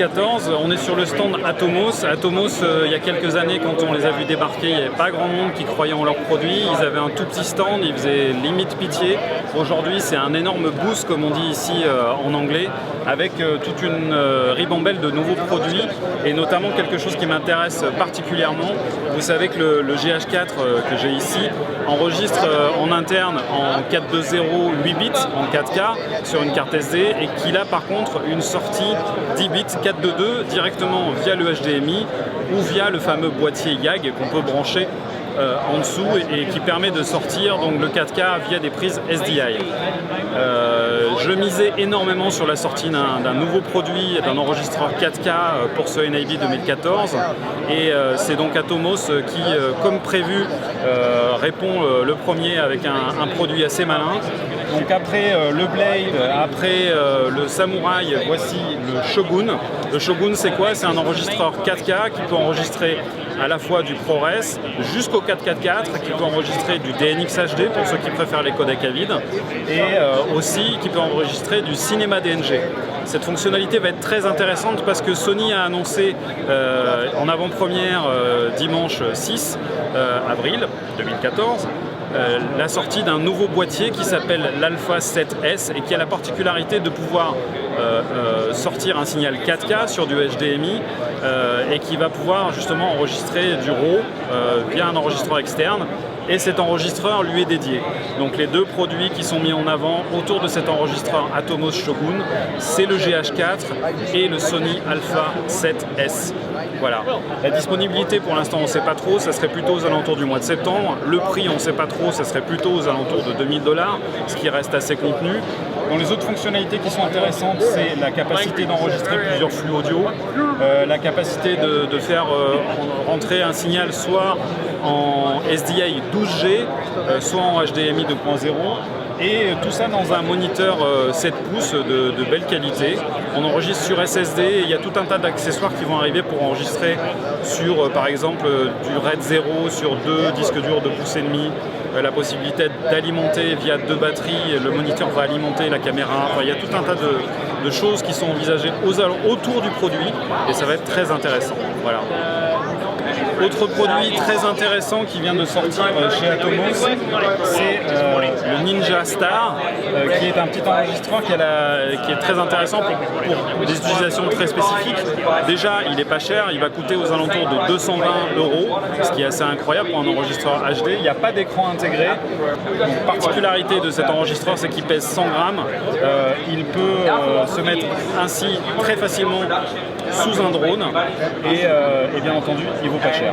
2014. On est sur le stand Atomos. Atomos, il y a quelques années, quand on les a vus débarquer, il n'y avait pas grand monde qui croyait en leurs produits. Ils avaient un tout petit stand, ils faisaient limite pitié. Aujourd'hui, c'est un énorme boost, comme on dit ici en anglais, avec toute une ribambelle de nouveaux produits, et notamment quelque chose qui m'intéresse particulièrement. Vous savez que le GH4 que j'ai ici enregistre en interne en 4.2.0 8 bits en 4K sur une carte SD, et qu'il a par contre une sortie 10 bits 4.2.2 directement via le HDMI ou via le fameux boîtier YAG qu'on peut brancher en dessous, et qui permet de sortir donc le 4K via des prises SDI. Je misais énormément sur la sortie d'un nouveau produit, d'un enregistreur 4K pour ce NAB 2014, et c'est donc Atomos qui, comme prévu, répond le premier avec un produit assez malin. Donc après le Blade, après le Samurai, voici le Shogun. Le Shogun, c'est quoi? C'est un enregistreur 4K qui peut enregistrer à la fois du ProRes jusqu'au 444, qui peut enregistrer du DNX HD pour ceux qui préfèrent les codecs à vide, et aussi qui peut enregistrer du cinéma DNG. Cette fonctionnalité va être très intéressante parce que Sony a annoncé en avant-première dimanche 6 avril 2014 la sortie d'un nouveau boîtier qui s'appelle l'Alpha 7S, et qui a la particularité de pouvoir sortir un signal 4K sur du HDMI, et qui va pouvoir justement enregistrer du RAW via un enregistreur externe, et cet enregistreur lui est dédié. Donc les deux produits qui sont mis en avant autour de cet enregistreur Atomos Shogun, c'est le GH4 et le Sony Alpha 7S. Voilà. La disponibilité pour l'instant on ne sait pas trop, ça serait plutôt aux alentours du mois de septembre. Le prix on ne sait pas trop, ça serait plutôt aux alentours de 2000 $, ce qui reste assez contenu. Dans les autres fonctionnalités qui sont intéressantes, c'est la capacité d'enregistrer plusieurs flux audio, la capacité de faire rentrer un signal soit en SDI 12G, soit en HDMI 2.0, et tout ça dans un moniteur 7 pouces de belle qualité. On enregistre sur SSD, et il y a tout un tas d'accessoires qui vont arriver pour enregistrer sur par exemple du RAID 0 sur 2 disques durs de pouce et demi, la possibilité d'alimenter via 2 batteries, le moniteur va alimenter la caméra. Enfin, il y a tout un tas de choses qui sont envisagées autour du produit, et ça va être très intéressant. Voilà. Autre produit très intéressant qui vient de sortir chez Atomos, c'est le Ninja Star, qui est un petit enregistreur qui est très intéressant pour des utilisations très spécifiques. Déjà, il n'est pas cher, il va coûter aux alentours de 220 €, ce qui est assez incroyable pour un enregistreur HD. Il n'y a pas d'écran intégré. Donc, particularité de cet enregistreur, c'est qu'il pèse 100 grammes. Il peut se mettre ainsi très facilement sous un drone, et bien entendu, il vaut pas cher.